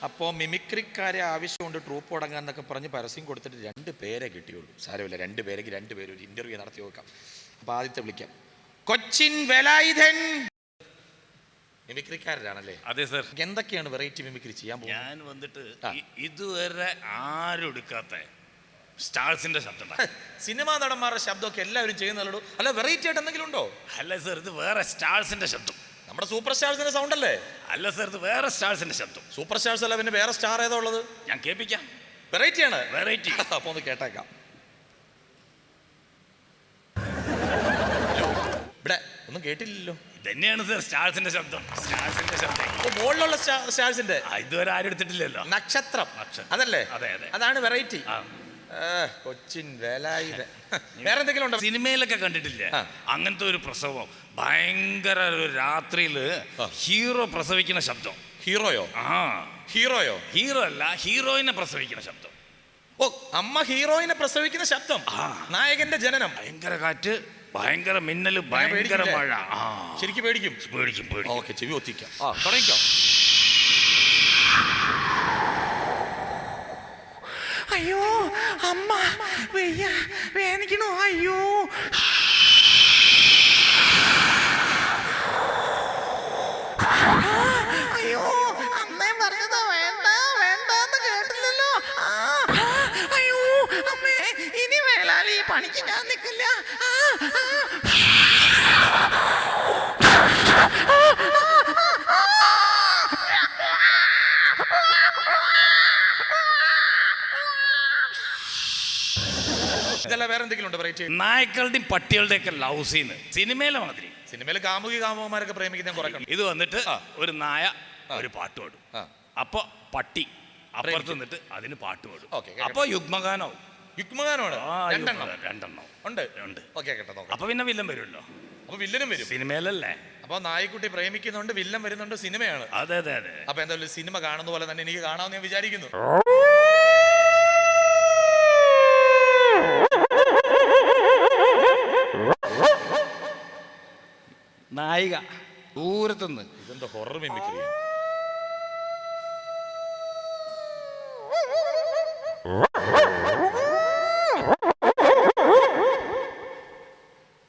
അപ്പോൾ മിമിക്രിക്കാരെ ആവശ്യമുണ്ട് ട്രൂപ്പ് തുടങ്ങാൻ എന്നൊക്കെ പറഞ്ഞ് പരസ്യം കൊടുത്തിട്ട് 2 പേരെ കിട്ടിയുള്ളൂ. സാരമില്ല, 2 പേരെങ്കിൽ 2 പേര് ഒരു ഇന്റർവ്യൂ നടത്തി നോക്കാം. അപ്പോൾ ആദ്യത്തെ വിളിക്കാം. കൊച്ചിൻ വേലായുധൻ. മിമിക്രിക്കാരനാണല്ലേ? അതെ സർ. എന്തൊക്കെയാണ് വെറൈറ്റി മിമിക്രി ചെയ്യാൻ പോകുന്നത്? ഞാൻ വന്നിട്ട് ഇതുവരെ ആരും എടുക്കാത്ത സ്റ്റാർസിന്റെ ശബ്ദം. സിനിമാ നടന്മാരുടെ ശബ്ദമൊക്കെ എല്ലാവരും ചെയ്യുന്നല്ലോ. അല്ല, വെറൈറ്റി ആയിട്ട് എന്തെങ്കിലും ഉണ്ടോ? അല്ല സർ, ഇത് വേറെ സ്റ്റാർസിന്റെ ശബ്ദം. നമ്മുടെ സൂപ്പർ സ്റ്റാർസിന്റെ സൗണ്ട് അല്ലേ? അല്ല സർ, ഇത് വേറെ സ്റ്റാർസിന്റെ ശബ്ദം. സൂപ്പർ സ്റ്റാർസ് അല്ല, പിന്നെ വേറെ സ്റ്റാർ ഏതാ ഉള്ളത്? ഞാൻ കേൾപ്പിക്കാം. വെറൈറ്റി ആണ്. വെറൈറ്റി. അപ്പൊ ഒന്ന് കേട്ടേക്കാം. ഇവിടെ ഒന്നും കേട്ടില്ലല്ലോ. ഇതന്നെയാണ് സർ സ്റ്റാർസിന്റെ ശബ്ദം. സ്റ്റാർസിന്റെ ശബ്ദം. മുകളിലുള്ള സ്റ്റാർസിന്റെ ഇതുവരെ ആരും എടുത്തിട്ടില്ലല്ലോ. നക്ഷത്രം അതല്ലേ? അതെ അതെ, അതാണ് വെറൈറ്റി. കൊച്ചിൻ വേലായുധൻ. വേറെ എന്തെങ്കിലും ഉണ്ടോ? സിനിമയിലൊക്കെ കണ്ടിട്ടില്ലേ അങ്ങനത്തെ ഒരു പ്രസവം? ഭയങ്കര ഒരു രാത്രിയില് ഹീറോ പ്രസവിക്കുന്ന ശബ്ദം. ഹീറോയോ? ഹീറോയോ? ഹീറോ അല്ല, ഹീറോയിനെ പ്രസവിക്കുന്ന ശബ്ദം. ഓ, അമ്മ ഹീറോയിനെ പ്രസവിക്കുന്ന ശബ്ദം. നായകന്റെ ജനനം. ഭയങ്കര കാറ്റ്, ഭയങ്കര മിന്നല്, ഭയങ്കര മഴ. ശരിക്കും പേടിക്കും. പേടിക്കും പേടിക്കും. ഓക്കെ, ചെവി ഒത്തിക്കാം. തുടങ്ങിക്കോ. അയ്യോ അമ്മ, വേദനിക്കണോ? അയ്യോ അയ്യോ, അമ്മേ പറഞ്ഞതാ വേണ്ട വേണ്ടെന്ന് കേട്ടില്ലല്ലോ. അയ്യോ അമ്മേ, ഇനി വേലാലി ഈ പണിക്ക് ഞാൻ നിൽക്കില്ല. ഇതല്ല, വേറെ എന്തെങ്കിലും ഉണ്ടോ വെറൈറ്റി? നായ്ക്കളുടെയും പട്ടികളുടെയും ഒക്കെ ലവ് സീന് സിനിമയിലെ മാതിരി. സിനിമയിൽ കാമുകന്മാരൊക്കെ പ്രേമിക്കുന്ന കുറെ. ഇത് വന്നിട്ട് ഒരു നായ ഒരു പാട്ട് പാടും. അപ്പൊ പട്ടി അപ്പുറത്ത് നിന്നിട്ട് അതിന് പാട്ട് പാടും. അപ്പൊ യുഗ്മഗാനോ? യുഗ്മഗാനമാണ്. രണ്ടെണ്ണം ഉണ്ട്. ഓക്കെ, അപ്പൊ പിന്നെ വില്ലൻ വരുമല്ലോ. അപ്പൊ വില്ലനും വരും സിനിമയിലല്ലേ? അപ്പൊ നായ്ക്കുട്ടി പ്രേമിക്കുന്നുണ്ട്, വില്ലൻ വരുന്നുണ്ട്, സിനിമയാണ്. അതെ അതെ അതെ. അപ്പൊ എന്തായാലും സിനിമ കാണുന്ന പോലെ തന്നെ എനിക്ക് കാണാമെന്ന് ഞാൻ വിചാരിക്കുന്നു. നായിക ദൂരത്തുനിന്ന്. ഇതെന്താ ഹൊറർ മിമിക്രി?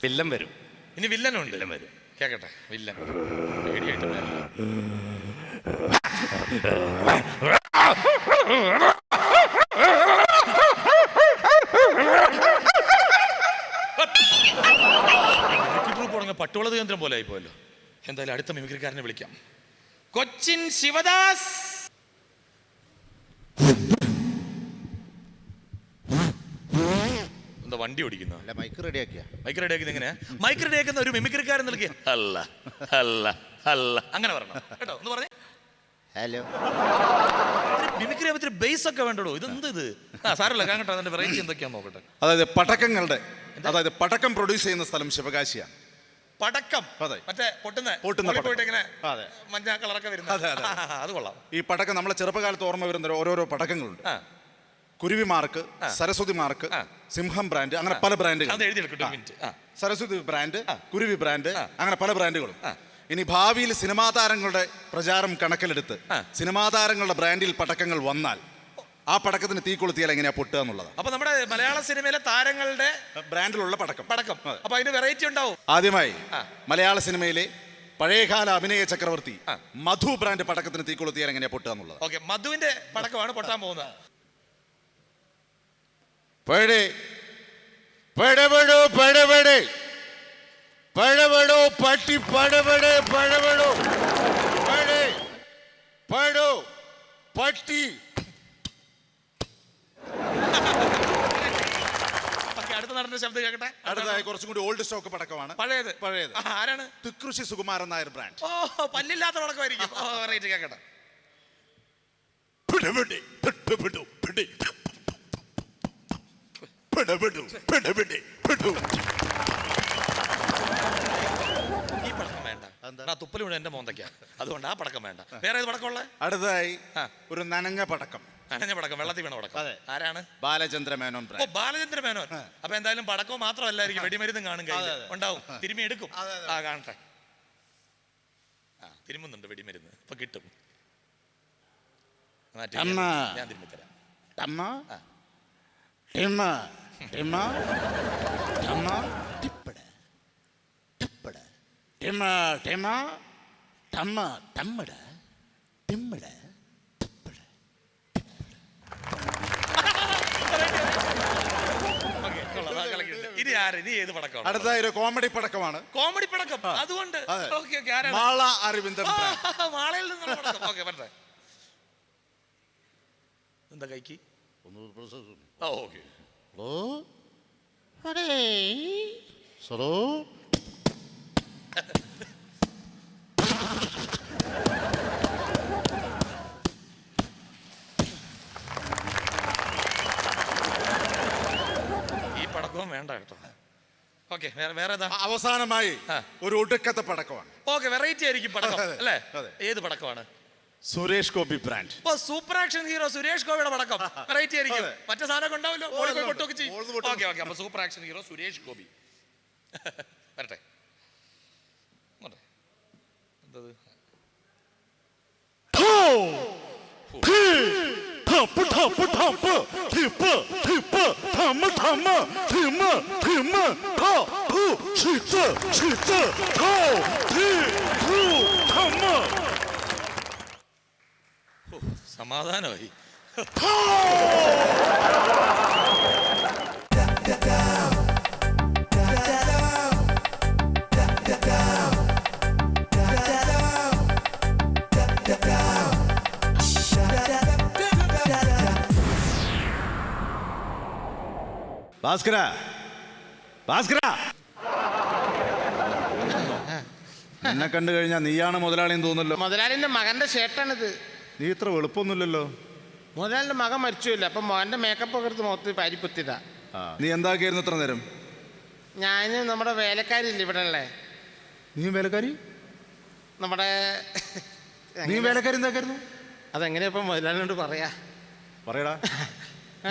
വില്ലൻ വരും. ഇനി വില്ലനുണ്ട്. വില്ലൻ വരും. കേക്കട്ടെ. വില്ലൻ പേടിയായിട്ട് പട്ടുവളത് കേന്ദ്രം പോലെ ആയിപ്പോയല്ലോ. എന്തായാലും അടുത്ത മിമിക്രിക്കാരനെ വിളിക്കാം. കൊച്ചിൻ ശിവദാസ്. എന്താ വണ്ടി ഓടിക്കുന്ന? മൈക്ക് റെഡിയാക്കിയ. മൈക്ക് റെഡിയാക്കിയത് എങ്ങനെയാ? മൈക്ക് റെഡിയാക്കുന്ന ഒരു മിമിക്രിക്കാരൻ നൽകിയ അല്ല അല്ല അല്ല അങ്ങനെ പറഞ്ഞു കേട്ടോ. ഒന്ന് പറഞ്ഞേ. ഹലോ. മിമിക്രി ആവുമ്പോ ബേസ് ഒക്കെ വേണ്ടോ? ഇതെന്ത് ഇത്? സാരല്ല, കേട്ടോ. അതിന്റെ വെറൈറ്റി എന്തൊക്കെയാ നോക്കട്ടെ. അതായത് പടക്കം പ്രൊഡ്യൂസ് ചെയ്യുന്ന സ്ഥലം ശിവകാശിയാണ്. പടക്കം? മറ്റേ പൊട്ടുന്ന പോയിട്ട് ഇങ്ങനെ മഞ്ഞ കളറൊക്കെ വരുന്നത്. അത് കൊള്ളാം. ഈ പടക്കം നമ്മളെ ചെറുപ്പകാലത്ത് ഓർമ്മ വരുന്ന ഓരോരോ പടക്കങ്ങളുണ്ട്. കുരുവി മാർക്ക്, സരസ്വതി മാർക്ക്, സിംഹം ബ്രാൻഡ്, അങ്ങനെ പല ബ്രാൻഡുകൾ. സരസ്വതി ബ്രാൻഡ്, കുരുവി ബ്രാൻഡ്, അങ്ങനെ പല ബ്രാൻഡുകളും. ഇനി ഭാവിയിൽ സിനിമാ താരങ്ങളുടെ പ്രചാരം കണക്കിലെടുത്ത് സിനിമാ താരങ്ങളുടെ ബ്രാൻഡിൽ പടക്കങ്ങൾ വന്നാൽ ആ പടക്കത്തിന് തീ കൊളുത്തിയാൽ എങ്ങനെയാ പൊട്ടുക എന്നുള്ളത്. അപ്പൊ നമ്മുടെ മലയാള സിനിമയിലെ താരങ്ങളുടെ ബ്രാൻഡിലുള്ള പടക്കം. അപ്പൊ അതിന് വെറൈറ്റി ഉണ്ടാവും. ആദ്യമായി മലയാള സിനിമയിലെ പഴയകാല അഭിനയ ചക്രവർത്തി മധു ബ്രാൻഡ് പടക്കത്തിന് തീ കൊളുത്തിയാൽ എങ്ങനെയാ പൊട്ടുക എന്നുള്ളത്. ഓക്കെ, മധുവിന്റെ പടക്കമാണ് പൊട്ടാൻ പോകുന്നത്. പട്ടി പട്ടി. അടുത്ത നടന്റെ ശബ്ദം കേൾക്കട്ടെ. അടുത്തതായി കുറച്ചും കൂടി ഓൾഡ് സ്റ്റോക്ക് പടക്കമാണ്. പഴയത്. ആരാണ്? തിക്കൃഷി സുകുമാരൻ നായർ ബ്രാൻഡ്. ഓ, പല്ലില്ലാത്ത പടക്കമായിരിക്കും. വെറൈറ്റി കേൾക്കട്ടെ. ഈ പടക്കം വേണ്ട. തുപ്പൽ വീണ് എന്റെ മോന്തയ്ക്ക. അതുകൊണ്ട് ആ പടക്കം വേണ്ട. വേറെ ഏത് പടക്കമുള്ള? അടുത്തതായി ഒരു നനഞ്ഞ പടക്കം. നനഞ്ഞ പടക്കം, വെള്ളത്തിൽ വീണ പടക്കം. ആരാണ്? ബാലചന്ദ്ര മേനോൻ. ഓ, ബാലചന്ദ്ര മേനോൻ. അപ്പൊ എന്തായാലും പടക്കവും മാത്രമല്ലായിരിക്കും, വെടിമരുന്നും കാണും. ഉണ്ടാവും. തിരുമ്മി എടുക്കും. കാണട്ടെ. തിരുമുന്നുണ്ട് വെടിമരുന്ന്. ഇപ്പൊ കിട്ടും. ടമ്മ ഞാൻ തിരുമ്മി തരാം. ടമ്മ ടിമ്മ ടിമ്മ ടമ്മ ടിപ്പട ടിപ്പട ടിമ്മ ടിമ്മ ടമ്മ ടമ്മട ടിമ്മട ടിപ്പട. Okay, കൊള്ളാം, അത് കളക്കിയിട്ടുണ്ട്. ഇനി ഇനി ഏത് പടക്കമാണ്? അടുത്ത ഒരു കോമഡി പടക്കമാണ്. കോമഡി പടക്കം. അതുകൊണ്ട് അതെ. Okay okay. ആരാണ്? മാള അരവിന്ദൻ ബ്രാൻഡ്. മാളയിൽ നിന്നുള്ള പടക്കം. ഓക്കെ, പറ്റേ. എന്താ കൈക്ക്? ഓക്കെ. ഈ പടക്കവും വേണ്ട കേട്ടോ. ഓക്കെ, വേറെ ഏതാ? അവസാനമായി ഒരു ഒടുക്കത്തെ പടക്കമാണ്. ഓക്കെ, വെറൈറ്റി ആയിരിക്കും പടക്കം അല്ലേ? അതെ. ഏത് പടക്കമാണ്? സുരേഷ് ഗോപി ബ്രാൻഡ്. ഓ, സൂപ്പർ ആക്ഷൻ ഹീറോ സുരേഷ് ഗോപിയുടെ പടക്കം. വെറൈറ്റി ആയിരിക്കും. മറ്റേ സാധനം ഉണ്ടാവല്ലോ. പൊട്ടൊക്കെ ചെയ്യും. Okay okay. അപ്പൊ super action hero Suresh Gopi. വരട്ടെ. എന്തത്? സമാധാനമായി. ഭാസ്കര ഭാസ്കര, എന്നെ കണ്ടു കഴിഞ്ഞാൽ നീയാണ് മുതലാളിയെന്ന് തോന്നുന്നല്ലോ. മുതലാളിന്റെ മകന്റെ ഷർട്ടാണിത്. നീ ഇത്ര വെളുപ്പൊന്നുമില്ലല്ലോ. മുതലാളിന്റെ മകൻ മരിച്ചില്ല, അപ്പൊ മോന്റെ മേക്കപ്പ് ഒക്കെ എടുത്ത് മുഖത്ത് പാരിപ്പത്തില്ല. നീ എന്താക്കിയായിരുന്നു ഇത്ര നേരം? ഞാൻ നമ്മുടെ വേലക്കാരില്ല ഇവിടെ ഉള്ളേ. നീ വേലക്കാരി? നമ്മുടെ നീ വേലക്കാരി എന്താക്കായിരുന്നു? അതെങ്ങനെയാ ഇപ്പൊ മുതലാളിനോട് പറയാ? പറയടാ.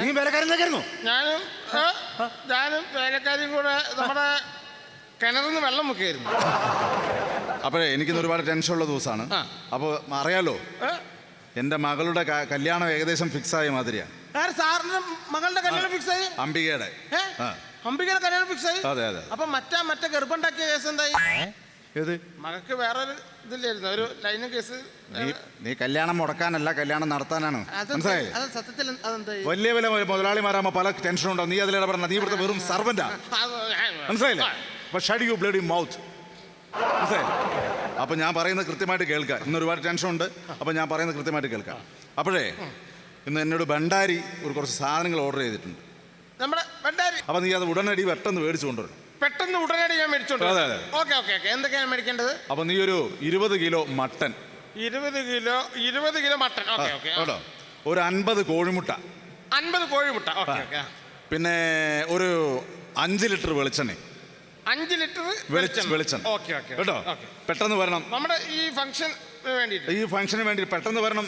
നീ വേലക്കാരി എന്താക്കായിരുന്നു? ഞാനും വേലക്കാരിയും കൂടെ നമ്മുടെ കിണറിൽ നിന്ന് വെള്ളം മുക്കിയായിരുന്നു. അപ്പോഴേ എനിക്കിന്ന് ഒരുപാട് ടെൻഷനുള്ള ദിവസമാണ്. അപ്പോൾ അറിയാലോ, എൻ്റെ മകളുടെ കല്യാണം ഏകദേശം ഫിക്സ് ആയ മാതിരിയാ. സാറിന്റെ മകളുടെ കല്യാണം ഫിക്സ് ആയി? അംബികയുടെ. അംബികയുടെ കല്യാണം ഫിക്സ് ആയി? അതെ അതെ. അപ്പൊ മറ്റേ ഗർഭമുണ്ടാക്കിയ കേസ് എന്തായി? ഏത്? മകൾക്ക് വേറൊരു ഇതില്ലായിരുന്നു, ഒരു ലൈനും കേസ്. നീ കല്യാണം മുടക്കാനല്ല, കല്യാണം നടത്താനാണ്. മനസ്സിലായി? സത്യത്തിൽ അതെന്തായി? വലിയ വലിയ മുതലാളിമാരാകുമ്പോൾ പല ടെൻഷനും ഉണ്ടാവും. നീ അതിലിടപെടണം. നീ ഇവിടുത്തെ വെറും സർവന്റാ. മനസ്സിലായില്ലേ? അപ്പൊ ഷട്ട് യു ബ്ലഡി മൗത്ത്. മനസ്സിലായി? അപ്പൊ ഞാൻ പറയുന്നത് കൃത്യമായിട്ട് കേൾക്കാം. ഇന്ന് ഒരുപാട് ടെൻഷൻ ഉണ്ട്. അപ്പൊ ഞാൻ പറയുന്നത് കൃത്യമായിട്ട് കേൾക്കാം. അപ്പോഴേ ഇന്ന് എന്നോട് ഭണ്ഡാരി കുറച്ച് സാധനങ്ങൾ ഓർഡർ ചെയ്തിട്ടുണ്ട്. നമ്മുടെ ഭണ്ഡാരി? അപ്പൊ നീ അത് ഉടനടി പെട്ടെന്ന് മേടിച്ചു കൊണ്ടുവരും. പെട്ടെന്ന് ഉടനടി ഞാൻ മേടിച്ചോണ്ട്. അതെ അതെ. Okay okay okay. എന്തൊക്കെയാണ് മേടിക്കേണ്ടത്? അപ്പൊ നീ ഒരു 20 kilo mutton. 20 kilo mutton. Okay okay. ഒരു 50 കോഴിമുട്ട. 50 കോഴിമുട്ട. Okay okay. പിന്നെ ഒരു 5 ലിറ്റർ വെളിച്ചെണ്ണ. 5 ലിറ്റർ വെളിച്ചെണ്ണ. ഓക്കെ ഓക്കെ കേട്ടോ, പെട്ടെന്ന് വരണം. നമ്മുടെ ഈ ഫംഗ്ഷൻ വേണ്ടിയിട്ട്, ഈ ഫംഗ്ഷന് വേണ്ടി പെട്ടെന്ന് വരണം.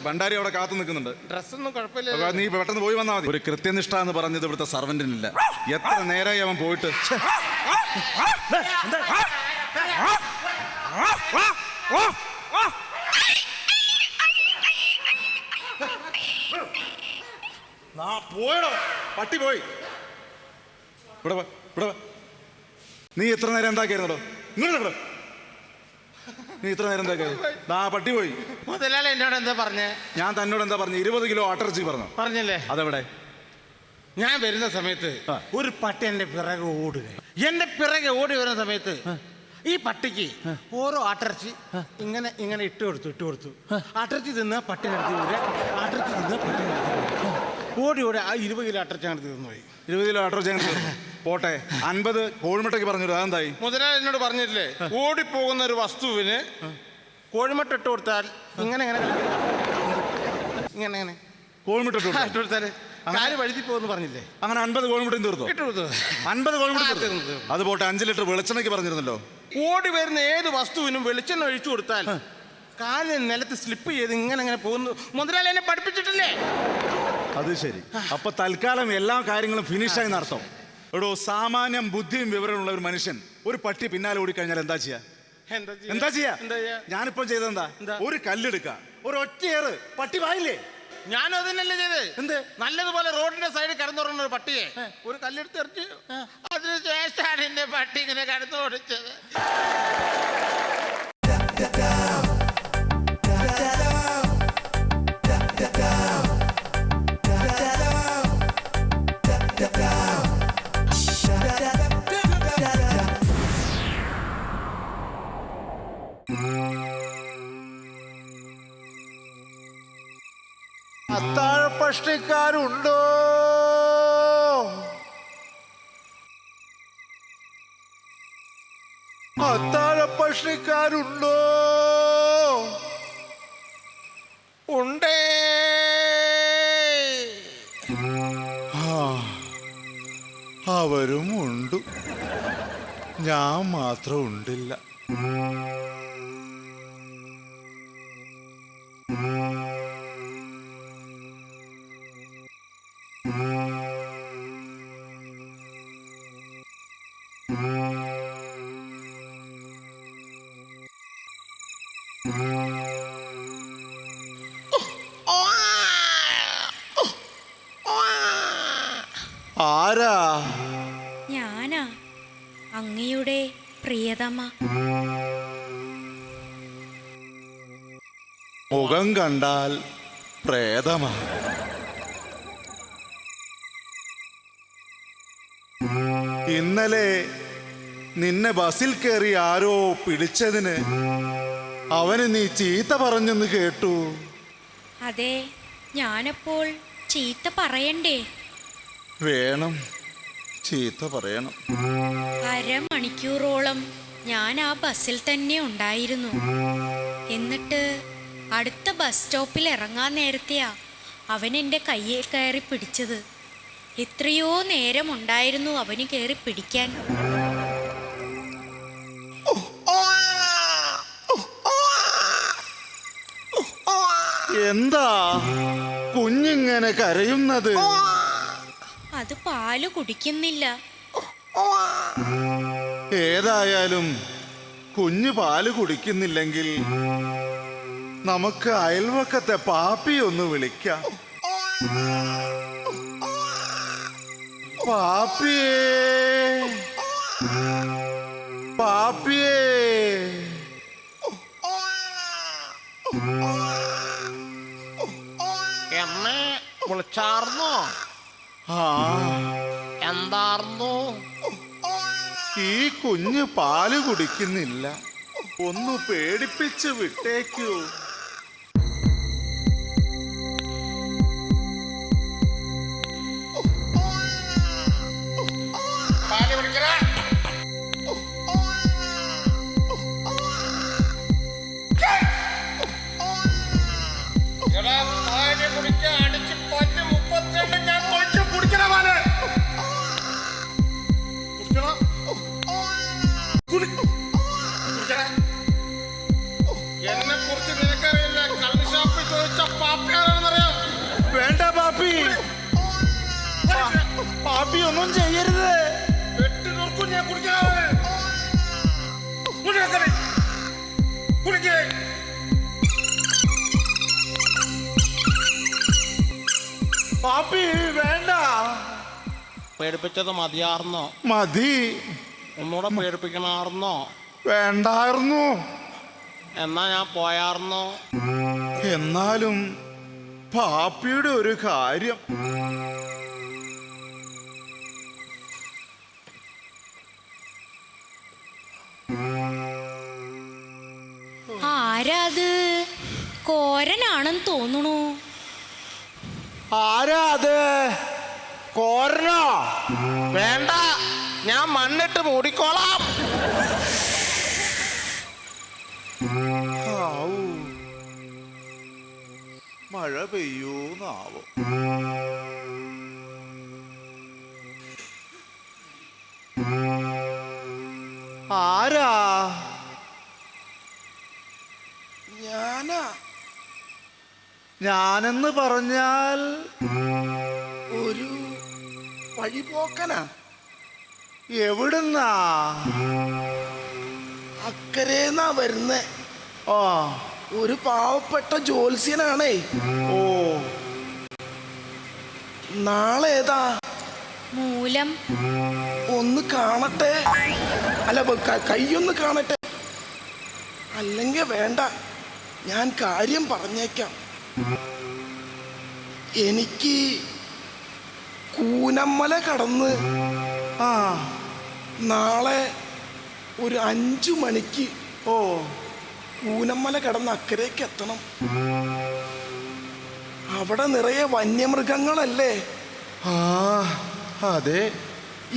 ഭണ്ഡാരി അവിടെ കാത്തു നിൽക്കുന്നുണ്ട്. ഡ്രസ്സൊന്നും കുഴപ്പമില്ല. നീ പെട്ടെന്ന് പോയി വന്നാൽ മതി. ഒരു കൃത്യനിഷ്ഠ എന്ന് പറഞ്ഞത് ഇവിടുത്തെ സർവന്റിനില്ല. എത്ര നേരമായി അവൻ പോയിട്ട്. പോയടോ, പട്ടി പോയി. ഇവിടെ നീ എത്ര നേരം എന്താക്കിയായിരുന്നോ? ഇങ്ങോട്ട്. നീ ഇത്ര നേരം എന്താക്കിയത്? പട്ടി പോയി. മുതലാളി എന്നോട് എന്താ പറഞ്ഞേ? ഞാൻ തന്നോട് എന്താ പറഞ്ഞു? 20 കിലോ അട്ടർച്ചി പറഞ്ഞില്ലേ? അതെവിടെ? ഞാൻ വരുന്ന സമയത്ത് ഒരു പട്ടി എന്റെ പിറകെ ഓടി വരുന്ന സമയത്ത് ഈ പട്ടിക്ക് ഓരോ ആട്ടിറച്ചി ഇങ്ങനെ ഇട്ട് കൊടുത്തു. ആട്ടിറച്ചി തിന്നാ പട്ടിനെടുത്ത് ആട്ടിറച്ചി തിന്നാ പട്ടിനെടുത്ത് ഓടി ആ 20 കിലോ ആട്ടിറച്ചി അങ്ങനെ തിന്നുപോയി. 20 കിലോ ആട്ടിറച്ചി അങ്ങനെ പോട്ടെ. 50 കോഴിമുട്ടയ്ക്ക് പറഞ്ഞു. അതെന്തായി? മുതലാളി എന്നോട് പറഞ്ഞില്ലേ, ഓടിപ്പോകുന്ന ഒരു വസ്തുവിന് കോഴിമുട്ട ഇട്ട് കൊടുത്താൽ ഇങ്ങനെ കോഴിമുട്ട ഇട്ട് കൊടുത്താല് കാല് വഴുതി പോകുമെന്ന് പറഞ്ഞില്ലേ? അങ്ങനെ 50 കോഴിമുട്ടയും തീർന്നു. 50 കോഴിമുട്ട തീർന്നു. അത് പോട്ടെ, 5 ലിറ്റർ വെളിച്ചെണ്ണയ്ക്ക് പറഞ്ഞിരുന്നല്ലോ. ഓടി വരുന്ന ഏത് വസ്തുവിനും വെളിച്ചെണ്ണ ഒഴിച്ചു കൊടുത്താൽ കാല് നിലത്ത് സ്ലിപ്പ് ചെയ്ത് ഇങ്ങനെ പോകുന്നു. മുതലാളി എന്നെ പഠിപ്പിച്ചിട്ടില്ലേ? അത് ശരി. അപ്പൊ തൽക്കാലം എല്ലാ കാര്യങ്ങളും ഫിനിഷായി നടത്തും. എടോ, സാമാന്യം ബുദ്ധിയും വിവരമുള്ള ഒരു മനുഷ്യൻ ഒരു പട്ടി പിന്നാലെ ഓടിക്കഴിഞ്ഞാൽ എന്താ ചെയ്യാ? ഞാനിപ്പോ ചെയ്തെന്താ? ഒരു കല്ലെടുക്ക, ഒരു ഒറ്റയേറ്, പട്ടി വായില്ലേ? ഞാനും അതിനല്ലേ ചെയ്ത്. എന്ത്? നല്ലതുപോലെ റോഡിന്റെ സൈഡിൽ കിടന്നുറങ്ങുന്ന ഒരു പട്ടിയെ ഒരു കല്ലെടുത്ത് എറിഞ്ഞു. അതിനുശേഷമാണ് എന്റെ പട്ടി ഇങ്ങനെ കിടന്നു ഓടിച്ചത്. അത്താഴപ്പഷ്ടിക്കാരുണ്ടോ? അത്താഴപ്പഷ്ടിക്കാരുണ്ടോ? ഉണ്ടേ. അവരും ഉണ്ട്, ഞാൻ മാത്രം ഉണ്ടില്ല. ആരാ? ഞാനാ, അങ്ങയുടെ പ്രിയതമ. മുഖം കണ്ടാൽ പ്രേതമാ. ഇന്നലെ നിന്നെ ബസ്സിൽ കയറി ആരോ പിടിച്ചതിന് അവന് നീ ചീത്ത പറഞ്ഞെന്ന് കേട്ടു. അതെ, ഞാനപ്പോൾ ചീത്ത പറയണ്ടേ? വേണം, ചീത്ത പറയണം. അരമണിക്കൂറോളം ഞാൻ ആ ബസ്സിൽ തന്നെ ഉണ്ടായിരുന്നു. എന്നിട്ട് അടുത്ത ബസ് സ്റ്റോപ്പിൽ ഇറങ്ങാൻ നേരത്തെയാ അവൻ എൻ്റെ കയ്യിൽ കയറി പിടിച്ചത്. എത്രയോ നേരം ഉണ്ടായിരുന്നു അവന് കയറി പിടിക്കാൻ. എന്താ കുഞ്ഞിങ്ങനെ കരയുന്നത്? അത് പാല് കുടിക്കുന്നില്ല. ഏതായാലും കുഞ്ഞ് പാല് കുടിക്കുന്നില്ലെങ്കിൽ നമുക്ക് അയൽവക്കത്തെ പാപ്പി ഒന്ന് വിളിക്കാം. പാപ്പിയേ, പാപ്പിയേ. എന്നെ വിളിച്ചാർന്നോ? ആ, എന്താർന്നു? ഈ കുഞ്ഞ് പാല് കുടിക്കുന്നില്ല, ഒന്ന് പേടിപ്പിച്ച് വിട്ടേക്കൂ. പാല് കുടിക്കണ. പാല് കുടിക്കാൻ അടിച്ച് പല്ല് 32 ഞാൻ തൊഴിച്ച് കുടിക്കണ പാല്. കുടിക്കണം. എന്നെ കുറിച്ച് നിനക്കറിയില്ല. കള്ളുഷാപ്പിൽ ചോദിച്ച പാപ്പിയാണെന്നറിയാം. വേണ്ട പാപ്പി, പാപ്പി ഒന്നും ചെയ്യരുത്. വെട്ടി നോക്കും ഞാൻ കുടിക്കാതെ. കുടിക്കേ. പാപ്പി വേണ്ട. പേടിപ്പിച്ചത് മതിയാർന്നോ? മതി. ഒന്നുകൂടെ പേടിപ്പിക്കണാർന്നോ? വേണ്ടായിരുന്നു. എന്നാ ഞാൻ പോയാർന്നോ? എന്നാലും പാപ്പിയുടെ ഒരു കാര്യം. ആരാത്? കോരനാണെന്ന് തോന്നുന്നു. ആരാ അത്? കോരനോ? വേണ്ട, ഞാൻ മണ്ണിട്ട് മൂടിക്കോളാം. ആവൂ, മഴ പെയ്യൂന്നാവോ. ആരാ? ഞാനാ. ഞാനെന്ന് പറഞ്ഞാൽ ഒരു വഴിപോക്കനാ. എവിടുന്നാ? അക്കരേന്നാ വരുന്നേ. ആ, ഒരു പാവപ്പെട്ട ജ്യോത്സ്യനാണേ. ഓ, നാളെ ഏതാ? മൂലം. ഒന്ന് കാണട്ടെ. അല്ല, കൈയൊന്ന് കാണട്ടെ. അല്ലെങ്കിൽ വേണ്ട, ഞാൻ കാര്യം പറഞ്ഞേക്കാം. എനിക്ക് കൂനമ്മല കടന്ന് നാളെ ഒരു 5 മണിക്ക് കൂനമ്മല കടന്ന് അക്കരയ്ക്ക് എത്തണം. അവിടെ നിറയെ വന്യമൃഗങ്ങളല്ലേ? അതെ.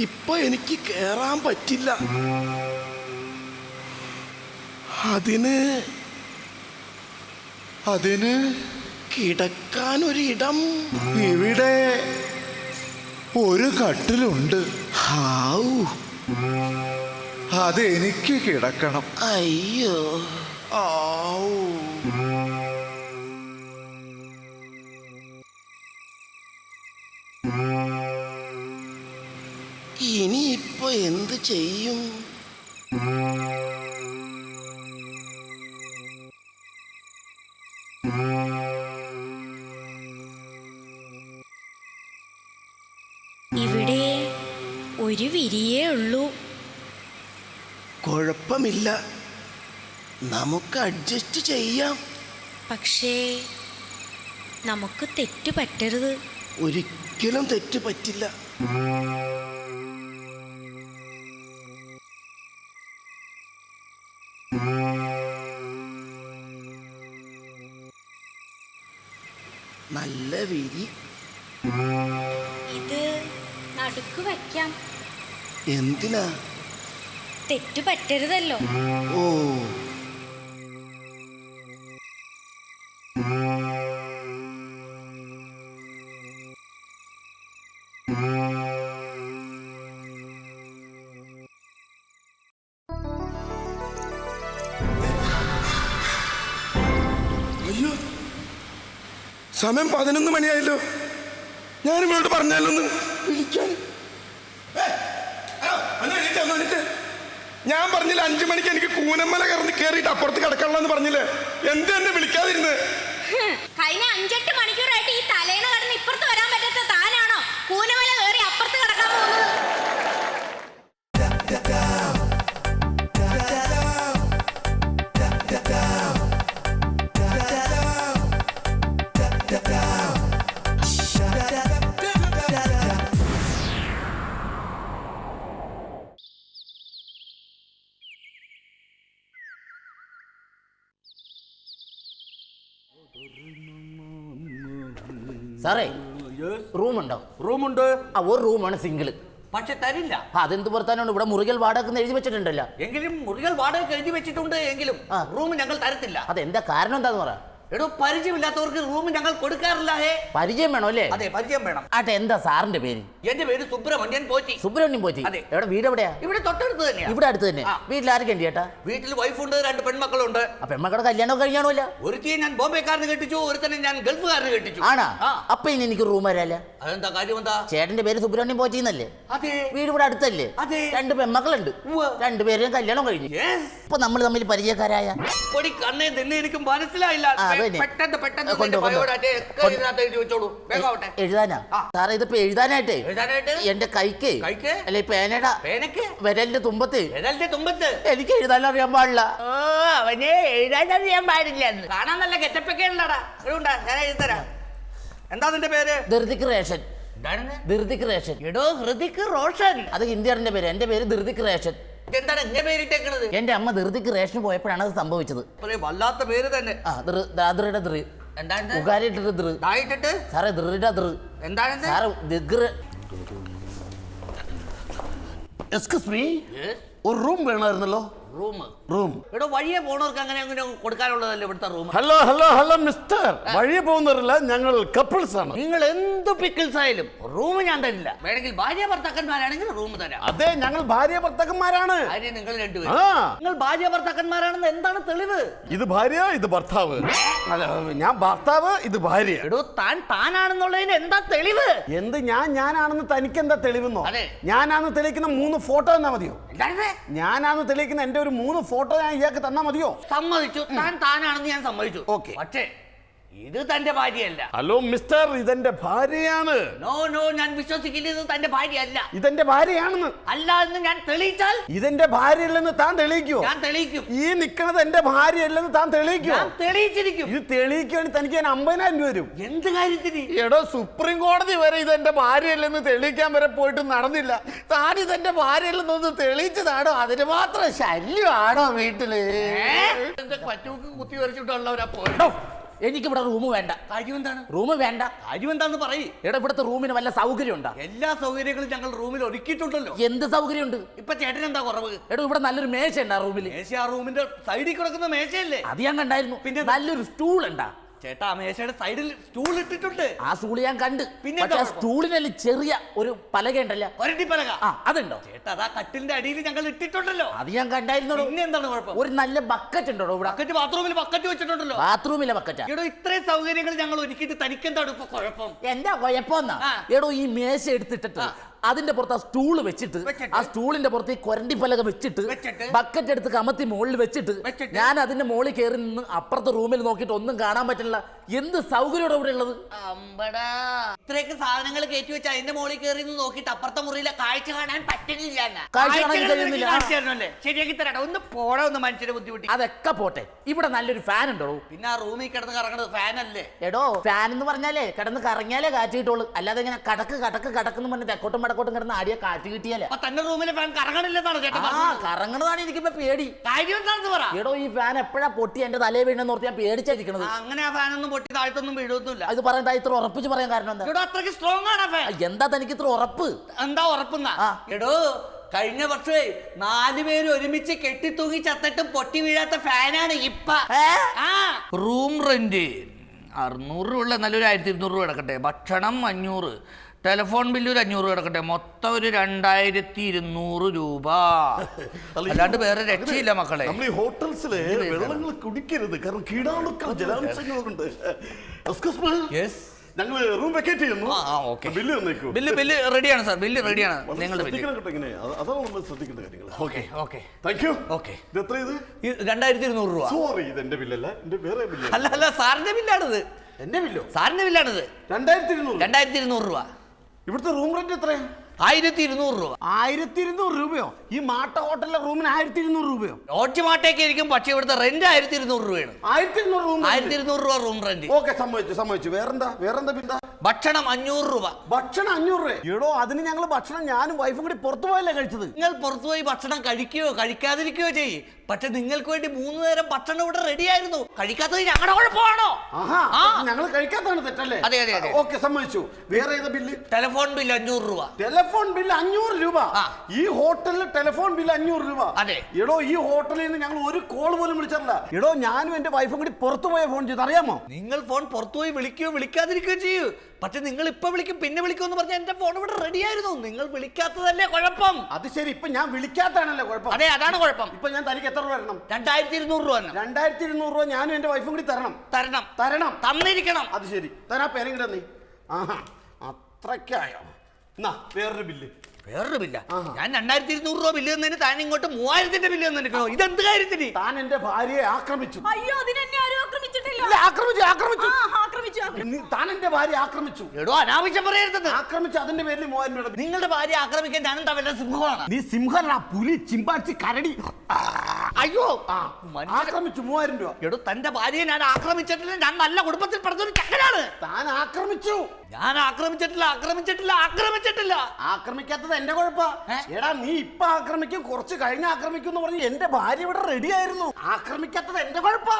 ഇപ്പൊ എനിക്ക് കേറാൻ പറ്റില്ല. അതിന് കിടക്കാൻ ഒരിടം ഇവിടെ ഒരു കട്ടിലുണ്ട്. അതെനിക്ക് കിടക്കണം. അയ്യോ. ഇനിയിപ്പോ എന്ത് ചെയ്യും? ഇവിടെ ഒരു വിരിയേ ഉള്ളൂ. കുഴപ്പമില്ല, നമുക്ക് അഡ്ജസ്റ്റ് ചെയ്യാം. പക്ഷേ നമുക്ക് തെറ്റ് പറ്റരുത്. ഒരിക്കലും തെറ്റ് പറ്റില്ല. നല്ല വിരി. ഇത് നടുക്ക് വയ്ക്കാം. എന്തിനാ? തെറ്റ് പറ്റരുതല്ലോ. ഓ, അയ്യോ, സമയം 11 മണിയായല്ലോ. ഞാൻ ഇവളോട് പറഞ്ഞാലൊന്ന് വിളിക്കാൻ. ഞാൻ പറഞ്ഞില്ല 5 മണിക്ക് എനിക്ക് കൂനമ്മല കയറിയിട്ട് അപ്പുറത്ത് കിടക്കണമെന്ന് പറഞ്ഞില്ലേ? എന്ത് എന്നെ വിളിക്കാതിരുന്ന്? കഴിഞ്ഞ 5-8 മണിക്കൂറായിട്ട് ഈ തലേണ കടന്ന് ഇപ്പുറത്ത് വരാൻ പറ്റാത്ത താനാണോ കൂനമല കയറി അപ്പുറത്ത് കിടക്കാൻ പോകുന്നത്? സാറേ, റൂമുണ്ടോ? റൂമുണ്ട്. ഒരു റൂമാണ് സിംഗിള്. പക്ഷെ തരില്ല. അതെന്ത് പുറത്താനുണ്ട്? ഇവിടെ മുറികൾ വാടക എഴുതി വെച്ചിട്ടുണ്ടല്ലോ. എങ്കിലും മുറികൾ വാടക എഴുതി വെച്ചിട്ടുണ്ട് എങ്കിലും റൂം ഞങ്ങൾ തരത്തില്ല. അതെന്താ കാരണം? എന്താന്ന് പറ. എടോ, പരിചയമില്ലാത്തവർക്ക് റൂം ഞങ്ങൾ കൊടുക്കാറില്ല. പരിചയം വേണോ അല്ലേ? അതെ, പരിചയം വേണം. ആട്ടെ, എന്താ സാറിന്റെ പേര്? എന്റെ പേര് സുബ്രഹ്മണ്യൻ പോറ്റി. സുബ്രഹ്മണ്യൻ പോറ്റി. അതെ. എവിടെ വീട്? എവിടെയാ? ഇവിടെ തൊട്ടടുത്ത് തന്നെയാ. ഇവിടെ അടുത്ത് തന്നെ. വീട്ടിൽ ആരൊക്കെ ഉണ്ട് ചേട്ടാ? വീട്ടിൽ വൈഫുണ്ട്, 2 പെൺമക്കളുണ്ട്. ആ പെൺമക്കളുടെ കല്യാണം കഴിഞ്ഞാണോല്ല? ഒരുത്തിയെ ഞാൻ ബോംബെക്കാരന് കെട്ടിച്ചു, ഒരുത്തനെ ഞാൻ ഗൾഫുകാരന് കെട്ടിച്ചു. ആണാ? അപ്പൊ ഇനി എനിക്ക് റൂം വരാല്ല. അതെന്താ കാര്യം? എന്താ? ചേട്ടന്റെ പേര് സുബ്രഹ്മണ്യൻ പോറ്റി എന്നല്ലേ? അതെ. വീട് ഇവിടെ അടുത്തല്ലേ? അതെ. 2 പെൺമക്കളുണ്ട്. 2 പേരും കല്യാണം കഴിഞ്ഞു. ഇപ്പൊ നമ്മൾ തമ്മിൽ പരിചയക്കാരായ. പൊടി കണ്ണേ തന്നെ എനിക്ക് മനസ്സിലായില്ല. പെട്ടെന്ന് എഴുതാനാ സാറേ? ഇതിപ്പോ എഴുതാനായിട്ടേ എന്റെ കൈക്ക് അല്ലെ പേനയുടെ വിരലിന്റെ തുമ്പത്ത് എനിക്ക് എഴുതാൻ അറിയാൻ പാടില്ല. അവനെ എഴുതാൻ പാടില്ല. കാണാൻ നല്ല ഗെറ്റപ്പൊക്കെ ഉള്ളടാ. ഞാൻ എഴുതരാം. എന്താ നിന്റെ പേര്? ധൃതിക് റേഷൻ. ധൃതിക് റേഷൻ. എടോ, ഹൃതിക് റോഷൻ. അത് ഹിന്ദിയാറിന്റെ പേര്. എന്റെ പേര് ധൃതിക് റേഷൻ. എന്താണ് എങ്ങനെ പേരിട്ടേക്കണത്? എന്റെ അമ്മ ധൃതിക് റേഷൻ പോയപ്പോഴാണ് അത് സംഭവിച്ചത്. വല്ലാത്ത പേര് തന്നെ. എന്താണ് എക്സ്ക്യൂസ് മീ, ഒരു റൂം വേണമായിരുന്നല്ലോ. റൂം ഇവിടെ വഴിയെ പോണവർക്ക് അങ്ങനെ അങ്ങനെ കൊടുക്കാനുള്ളതല്ലേ ഇവിടുത്തെ room? Hello hello hello mister, വഴിയെ പോകുന്നവരല്ല, ഞങ്ങൾ കപ്പിൾസ് ആണ്. നിങ്ങൾ എന്ത് പിക്കിൾസ് ആയാലും റൂം ഞാൻ തരില്ല. വേണമെങ്കിൽ ഭാര്യ ഭർത്താക്കന്മാരാണെങ്കിൽ റൂം തരാം. അതെ, ഞങ്ങൾ ഭാര്യ ഭർത്താക്കന്മാരാണ്. നിങ്ങൾ രണ്ടുപേരും നിങ്ങൾ ഭാര്യ ഭർത്താക്കന്മാരാണെന്ന് എന്താണ് തെളിവ്? ഇത് ഭാര്യ, ഇത് ഭർത്താവ്. അല്ല, ഞാൻ ഭർത്താവ്, ഇത് ഭാര്യ. എടോ, താനാണെന്നുള്ളതിന് എന്താ തെളിവ്? എന്ത് ഞാനാണെന്ന് തനിക്ക് എന്താ തെളിവെന്നോ? അതെ. ഞാനാണെന്ന് തെളിയിക്കുന്ന 3 ഫോട്ടോ തന്നാ മതിയോ? ഞാനാണെന്ന് തെളിയിക്കുന്ന എന്റെ ഒരു 3 ഫോട്ടോ ഞാൻ ഇയാൾക്ക് തന്നാ മതിയോ? സമ്മതിച്ചു. താനാണെന്ന് ഞാൻ സമ്മതിച്ചു. ഓക്കെ. പക്ഷേ ഇത് തന്റെ ഭാര്യയല്ല. ഹലോ മിസ്റ്റർ, ഇതെന്റെ ഭാര്യയാണ്. നോ നോ, ഞാൻ വിശ്വസിക്കില്ല, ഇത് തന്റെ ഭാര്യയല്ല. ഇതെന്റെ ഭാര്യയാണെന്ന്. അല്ല എന്ന് ഞാൻ തെളിയിച്ചാൽ ഇതെന്റെ ഭാര്യയല്ലെന്ന് താൻ തെളിയിക്കോ? ഞാൻ തെളിയിക്കും. ഈ നിക്കണത് എന്റെ ഭാര്യയല്ലെന്ന് താൻ തെളിയിക്കോ? ഞാൻ തെളിയിച്ചിരിക്കും. ഇത് തെളിയിക്കുകയാണെങ്കിൽ തനിക്ക് ഞാൻ 50,000 രൂപ വരും. എന്ത് കാര്യത്തിന്? എടോ, സുപ്രീം കോടതി വരെ ഇതെന്റെ ഭാര്യയല്ലെന്ന് തെളിയിക്കാൻ വരെ പോയിട്ട് നടന്നില്ല. താൻ ഇതെന്റെ ഭാര്യയല്ലെന്നൊന്ന് തെളിയിച്ചതാണോ? അതിന് മാത്രം ശല്യമാണോ വീട്ടില്? പറ്റൂക്ക് കുത്തി വരച്ചിട്ടുള്ളവരാ പോയോ? എനിക്കിവിടെ റൂം വേണ്ട. കാര്യം എന്താണ്? റൂം വേണ്ട. കാര്യം എന്താന്ന് പറയ്. എടാ, ഇവിടുത്തെ റൂമിന് വല്ല സൗകര്യം ഉണ്ടോ? എല്ലാ സൗകര്യങ്ങളും ഞങ്ങൾ റൂമിൽ ഒരുക്കിയിട്ടുണ്ടല്ലോ. എന്ത് സൗകര്യമുണ്ട്? ഇപ്പൊ ചേട്ടൻ എന്താ കുറവ്? എടാ, ഇവിടെ നല്ലൊരു മേശ ഉണ്ടാ റൂമിൽ. മേശ ആ റൂമിന്റെ സൈഡിൽ കിടക്കുന്ന മേശയല്ലേ? അത് ഞാൻ കണ്ടായിരുന്നു. പിന്നെ നല്ലൊരു സ്റ്റൂൾ ഉണ്ടാ? ചേട്ടാ, ആ മേശയുടെ സൈഡിൽ സ്റ്റൂൾ ഇട്ടിട്ടുണ്ട്. ആ സ്റ്റൂൾ ഞാൻ കണ്ട്. പിന്നെ പക്ഷേ ആ സ്റ്റൂളിನಲ್ಲಿ ചെറിയ ഒരു പലക ഉണ്ടല്ലോ, ഒരട്ടിപ്പലക. അതുണ്ടോ? ചേട്ടാ, അതാ കട്ടിലിന്റെ അടിയിൽ ഞങ്ങൾ ഇട്ടിട്ടുണ്ടല്ലോ. അത് ഞാൻ കണ്ടായിരുന്നു. പിന്നെ എന്താണ് കുഴപ്പം? ഒരു നല്ല ബക്കറ്റ് ഉണ്ടോ ഇവിടെ? ബക്കറ്റ് ബാത്റൂമിൽ ബക്കറ്റ് വെച്ചിട്ടുണ്ടല്ലോ. ബാത്റൂമിലെ ബക്കറ്റാ? എടോ, ഇത്രയും സൗകര്യങ്ങൾ ഞങ്ങൾ ഒരുക്കിയിട്ട് തനിക്കെന്താണ് ഇപ്പൊ കുഴപ്പം? എന്താ കുഴപ്പമെന്നാ? എടോ, ഈ മേശ എടുത്തിട്ടിട്ട് അതിന്റെ പുറത്ത് ആ സ്റ്റൂള് വെച്ചിട്ട് ആ സ്റ്റൂളിന്റെ പുറത്ത് ഈ കൊരണ്ടി പലക വെച്ചിട്ട് ബക്കറ്റ് എടുത്ത് കമത്തി മുകളിൽ വെച്ചിട്ട് ഞാൻ അതിന്റെ മുകളിൽ കയറി നിന്ന് അപ്പുറത്തെ റൂമിൽ നോക്കിയിട്ട് ഒന്നും കാണാൻ പറ്റില്ല. എന്ത് സൗകര്യമാണ് ഇവിടെ ഉള്ളത്? അമ്പടാ, ഇത്രയൊക്കെ സാധനങ്ങൾ കയറ്റി വെച്ച് അതിന്റെ മുകളിൽ കയറി നോക്കിയിട്ട് അപ്പുറത്തെ മുറിയിലെ കാഴ്ച കാണാൻ പറ്റുന്നില്ല. ശരിയാക്കി തരാടാ. ഒന്ന് പോടാ, ഒന്ന് മനുഷ്യരെ ബുദ്ധിമുട്ടി. അതൊക്കെ പോട്ടെ, ഇവിടെ നല്ലൊരു ഫാൻ ഉണ്ടോ? പിന്നെ ആ റൂമിൽ കിടന്ന് കറങ്ങണത് ഫാനല്ലേ? എടോ, ഫാൻ എന്ന് പറഞ്ഞാലേ കിടന്ന് കറങ്ങിയാലേ കാറ്റ് കിട്ടുള്ളൂ. അല്ലാതെ ഇങ്ങനെ കടക്ക് കടക്ക് കടക്കെന്ന് പറഞ്ഞ് തെക്കോട്ടും വടക്കോട്ടും കിടന്ന് ആടിയ കാറ്റ് കിട്ടിയാലേ. തന്റെ റൂമിലെ ഫാൻ കറങ്ങണില്ലെന്നാണ് ചേട്ടൻ? കറങ്ങണതാണ് എനിക്കിപ്പോ പേടി. കാര്യം എന്താണെന്ന് പറ. എടോ, ഈ ഫാൻ എപ്പോഴാ പൊട്ടി എന്റെ തലയെ വീണെന്ന് ഓർത്ത് ഞാൻ പേടിച്ചിരിക്കണത്. അങ്ങനെ ആ ഫാനൊന്നും പൊട്ടി താഴ്ത്തൊന്നും വീഴൊന്നുമില്ല. അത് പറയാൻ ഇത്ര ഉറപ്പിച്ച് പറയാൻ കാരണം എന്താ? എടോ, അത്രയ്ക്ക് സ്ട്രോങ് ആണ് ഫാൻ. എന്താ തനിക്ക് ഇത്ര ഉറപ്പ്? എന്താ ഉറപ്പെന്നാ? എടോ, കഴിഞ്ഞ വർഷമേ 4 പേര് ഒരുമിച്ച് കെട്ടിത്തൂങ്ങി ചത്തിട്ടും പൊട്ടി വീഴാത്ത ഫാനാണ് ഇപ്പ. റൂം റെന്റ് 600 രൂപ, നല്ലൊരു 1200 രൂപ കിടക്കട്ടെ. ഭക്ഷണം 500, ടെലിഫോൺ ബില്ല് ഒരു 500 കിടക്കട്ടെ. മൊത്തം ഒരു 2200 രൂപ. അല്ലാണ്ട് വേറെ രക്ഷയില്ല മക്കളെ. നമ്മൾ ഈ ഹോട്ടൽസിലെ വെള്ളങ്ങൾ കുടിക്കരുത്, കാരണം കീടാണുക്കൾ ജലാംശങ്ങളുണ്ട്. ഞങ്ങൾ റൂം വെക്കേറ്റ് ചെയ്യുന്നു. ബില്ല് തന്നേക്കൂ. ബില്ല് റെഡിയാണ് സാർ, ബില്ല് റെഡിയാണ്. നിങ്ങൾ അതാണ് നമ്മൾ ശ്രദ്ധിക്കേണ്ട കാര്യങ്ങൾ. Okay, thank you. ഓക്കെ. ഇത് എത്ര? ഇത് 2200 രൂപ. സോറി, ഇത് എന്റെ ബില്ലല്ല, എന്റെ വേറെ ബില്ല്. അല്ല, സാറിന്റെ ബില്ലാണിത്. എന്റെ ബില്ലോ? സാറിന്റെ ബില്ലാണിത്. 2200 രൂപ. ഇവിടുത്തെ റൂം റെന്റ് എത്രയാ? 1200 രൂപ. 1200 രൂപയോ? ഈ മാട്ട ഹോട്ടലിലെ റൂമിന് 1200 രൂപയോ? ലോഡ്ജ് മാട്ടേക്ക് ഇരിക്കും, പക്ഷേ ഇവിടുത്തെ റെന്റ് 1200 രൂപയാണ്. 1200 രൂപ റൂം റെന്റ്. ഓക്കെ, സമ്മതിച്ചു. വേറെന്താ ബില്ലാ? ഭക്ഷണം 500 രൂപ. ഭക്ഷണം 500 രൂപ? എടോ, അതിന് ഞങ്ങൾ ഭക്ഷണം ഞാനും വൈഫും കൂടി പുറത്തു പോയല്ലേ കഴിച്ചത്. നിങ്ങൾ പുറത്തുപോയി ഭക്ഷണം കഴിക്കുകയോ കഴിക്കാതിരിക്കുകയോ ചെയ്യും, പക്ഷെ നിങ്ങൾക്ക് വേണ്ടി 3 നേരം ഭക്ഷണം ഇവിടെ റെഡി ആയിരുന്നു. കഴിക്കാത്തത് ഞങ്ങളുടെ കുഴപ്പമാണോ? ഞങ്ങൾ കഴിക്കാത്തതാണ് തെറ്റല്ലേ? അതെ. ഓക്കെ, സമ്മതിച്ചു. വേറെ ഏതാ ബില്ല്? ടെലിഫോൺ ബില്ല് 500 രൂപ. ടെലിഫോൺ ബില്ല് 500 രൂപ? ഈ ഹോട്ടലിൽ ടെലിഫോൺ ബില്ല് 500 രൂപ? അതെ. എടോ, ഈ ഹോട്ടലിൽ നിന്ന് ഞങ്ങൾ ഒരു കോൾ പോലും വിളിച്ചിട്ടില്ല. എടോ, ഞാനും എന്റെ വൈഫും കൂടി പുറത്തു പോയ ഫോൺ ചെയ്ത്, അറിയാമോ? നിങ്ങൾ ഫോൺ പുറത്തുപോയി വിളിക്കുകയോ വിളിക്കാതിരിക്കുകയോ ചെയ്യൂ, പക്ഷെ നിങ്ങൾ ഇപ്പൊ വിളിക്കും പിന്നെ വിളിക്കും എന്ന് പറഞ്ഞാൽ എന്റെ ഫോൺ ഇവിടെ റെഡി ആയിരുന്നു. നിങ്ങൾ വിളിക്കാത്തതല്ലേ കുഴപ്പം? അത് ശരി, ഇപ്പൊ ഞാൻ വിളിക്കാത്താണല്ലേ കുഴപ്പം? അതെ, അതാണ് കുഴപ്പം. ഇപ്പൊ ഞാൻ തനിക്ക് എത്ര രൂപ തരണം? 2200 രൂപ. 2200 രൂപ ഞാനും എന്റെ വൈഫും കൂടി തരണം. തന്നിരിക്കണം. അത് ശരി, തരാ പേരും കിടന്നേ. അത്രയ്ക്കായോ? എന്നാ വേറൊരു ബില്ല്. ഞാൻ 2200 രൂപ ബില്ല് തന്നതിന് താൻ ഇങ്ങോട്ട് 3000ന്റെ ബില്ല് തന്നിരിക്കണോ? ഇതെന്ത് കാര്യത്തിന്? താൻ എന്റെ ഭാര്യയെ ആക്രമിച്ചു. അയ്യോ, അതിനെന്നെ ആരും ആക്രമിച്ചിട്ടില്ല. താൻ എന്റെ ഭാര്യ ആക്രമിച്ചു. എടോ, അനാവശ്യം പറയരുത്. ആക്രമിച്ചു, അതിന്റെ പേരിൽ 3000 രൂപ. നിങ്ങളുടെ ഭാര്യ ആക്രമിക്കാൻ ഞാൻ എന്താ വല്ല സിംഹമാണ്? നീ സിംഹനാ? പുലി, ചിമ്പാച്ചി, കരടി. അയ്യോ, ആക്രമിച്ചു 3000 രൂപ. എടോ, തന്റെ ഭാര്യയെ ഞാൻ ആക്രമിച്ചിട്ടില്ല. ഞാൻ നല്ല കുടുംബത്തിൽ പഠിച്ചൊരു ചക്കനാണ്. താൻ ആക്രമിച്ചു. ഞാൻ ആക്രമിച്ചിട്ടില്ല. ആക്രമിക്കാത്തത് എന്റെ കുഴപ്പാ. എടാ, നീ ഇപ്പൊ ആക്രമിക്കും, കുറച്ച് കഴിഞ്ഞ് ആക്രമിക്കും എന്ന് പറഞ്ഞ് എന്റെ ഭാര്യ ഇവിടെ റെഡി ആയിരുന്നു. ആക്രമിക്കാത്തത് എന്റെ കുഴപ്പാ.